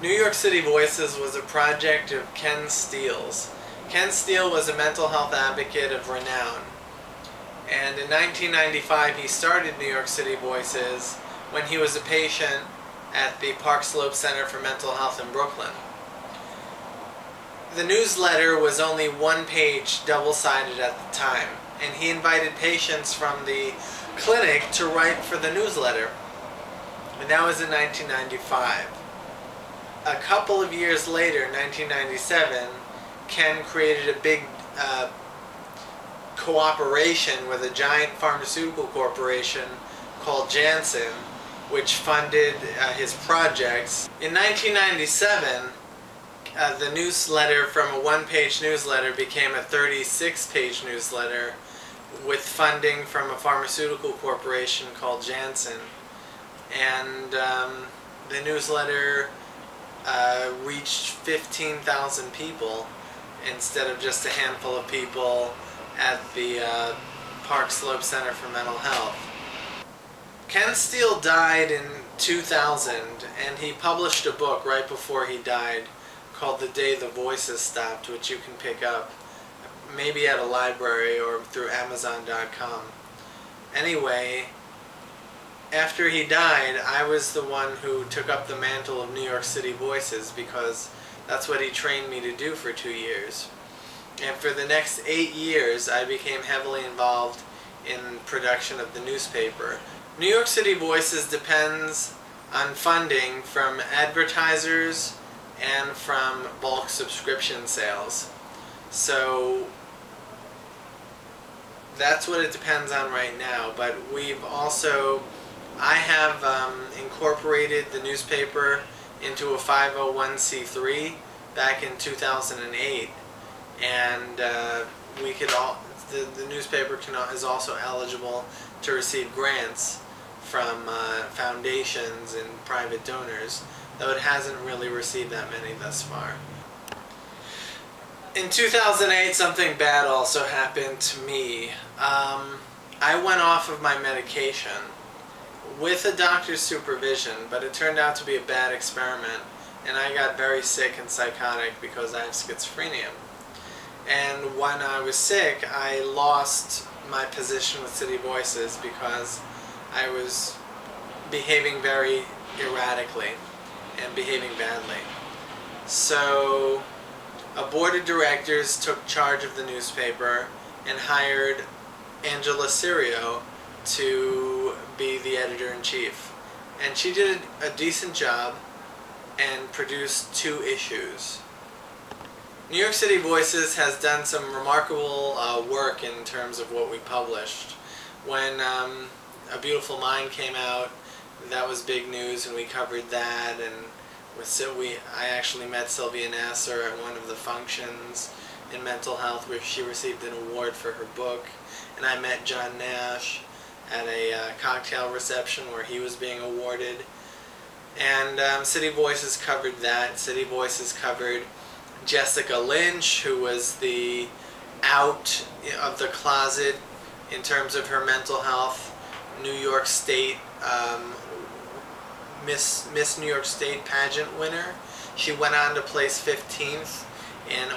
New York City Voices was a project of Ken Steele's. Ken Steele was a mental health advocate of renown. And in 1995 he started New York City Voices when he was a patient at the Park Slope Center for Mental Health in Brooklyn. The newsletter was only one page, double-sided at the time, and he invited patients from the clinic to write for the newsletter. And that was in 1995. A couple of years later, 1997, Ken created a big cooperation with a giant pharmaceutical corporation called Janssen, which funded his projects. In 1997, the newsletter from a one-page newsletter became a 36-page newsletter with funding from a pharmaceutical corporation called Janssen. And the newsletter reached 15,000 people instead of just a handful of people at the Park Slope Center for Mental Health. Ken Steele died in 2000, and he published a book right before he died called The Day the Voices Stopped, which you can pick up maybe at a library or through Amazon.com. Anyway, after he died, I was the one who took up the mantle of New York City Voices because that's what he trained me to do for 2 years. And for the next 8 years, I became heavily involved in production of the newspaper. New York City Voices depends on funding from advertisers and from bulk subscription sales. So that's what it depends on right now. But we've also, I have incorporated the newspaper into a 501c3 back in 2008, and the newspaper is also eligible to receive grants from foundations and private donors, though it hasn't really received that many thus far. In 2008, something bad also happened to me. I went off of my medication with a doctor's supervision, but it turned out to be a bad experiment, and I got very sick and psychotic because I have schizophrenia. And when I was sick, I lost my position with City Voices because I was behaving very erratically and behaving badly. So a board of directors took charge of the newspaper and hired Angela Cirio to be the editor-in-chief. And she did a decent job and produced 2 issues. New York City Voices has done some remarkable work in terms of what we published. When A Beautiful Mind came out, that was big news, and we covered that. And I actually met Sylvia Nasser at one of the functions in mental health where she received an award for her book. And I met John Nash at a cocktail reception where he was being awarded. And City Voices covered that. City Voices covered Jessica Lynch, who was the out of the closet in terms of her mental health, New York State Miss New York State pageant winner. She went on to place 15th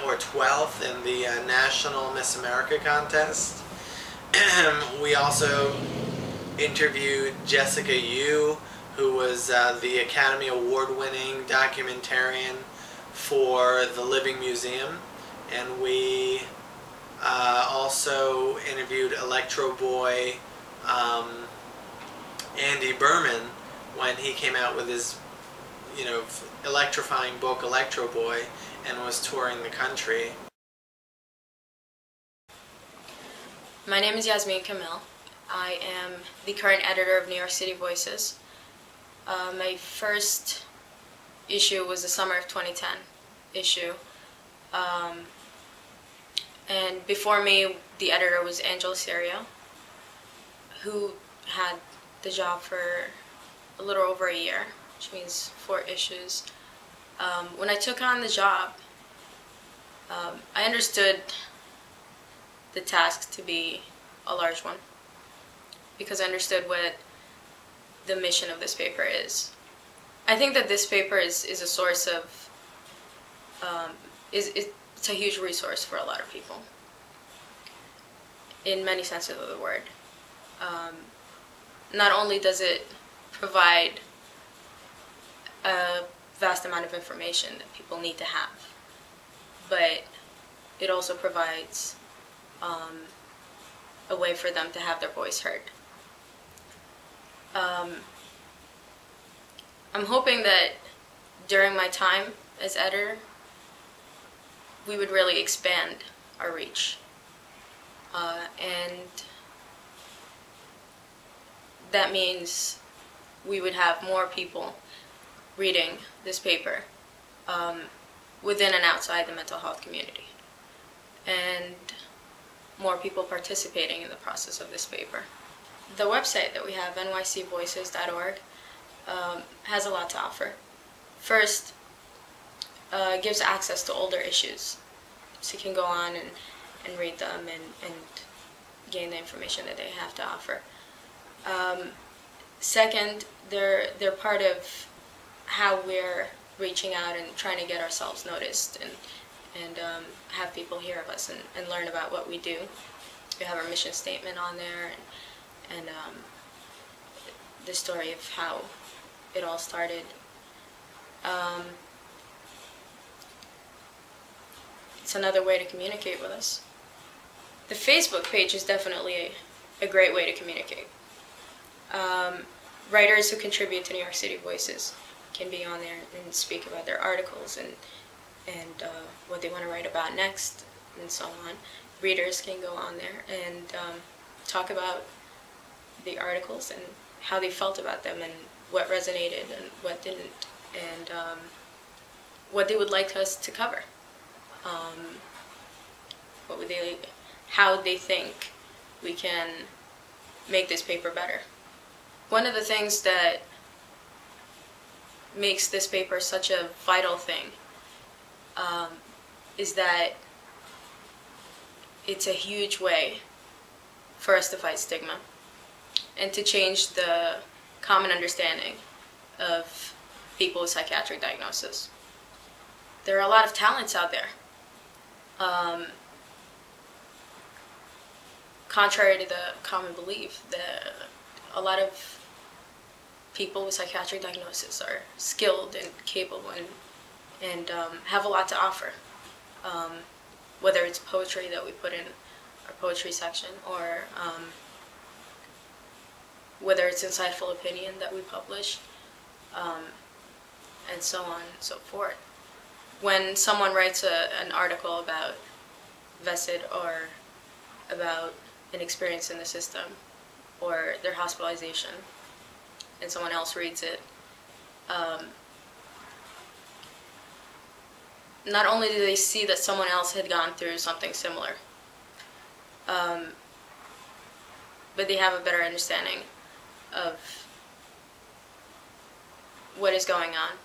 or 12th in the National Miss America contest. We also interviewed Jessica Yu, who was the Academy Award-winning documentarian for The Living Museum, and we also interviewed Electro Boy Andy Berman when he came out with his, electrifying book Electro Boy and was touring the country. My name is Yasmin Kamil. I am the current editor of New York City Voices. My first issue was the summer of 2010 issue. And before me, the editor was Angela Cirio, who had the job for a little over a year, which means 4 issues. When I took on the job, I understood the task to be a large one, because I understood what the mission of this paper is. I think that this paper is a source of, it's a huge resource for a lot of people, in many senses of the word. Not only does it provide a vast amount of information that people need to have, but it also provides a way for them to have their voice heard. I'm hoping that during my time as editor, we would really expand our reach. And that means we would have more people reading this paper within and outside the mental health community, and more people participating in the process of this paper. The website that we have, nycvoices.org, has a lot to offer. First, it gives access to older issues, so you can go on and read them and gain the information that they have to offer. Second, they're part of how we're reaching out and trying to get ourselves noticed and have people hear of us and learn about what we do. We have our mission statement on there and the story of how it all started. It's another way to communicate with us. The Facebook page is definitely a great way to communicate. Writers who contribute to New York City Voices can be on there and speak about their articles and what they want to write about next and so on. Readers can go on there and talk about the articles and how they felt about them and what resonated and what didn't, and what they would like us to cover. How they think we can make this paper better. One of the things that makes this paper such a vital thing is that it's a huge way for us to fight stigma and to change the common understanding of people with psychiatric diagnosis. There are a lot of talents out there. Contrary to the common belief, a lot of people with psychiatric diagnosis are skilled and capable and have a lot to offer. Whether it's poetry that we put in our poetry section, or whether it's insightful opinion that we publish, and so on and so forth. When someone writes an article about VESID or about an experience in the system or their hospitalization, and someone else reads it, not only do they see that someone else had gone through something similar, but they have a better understanding of what is going on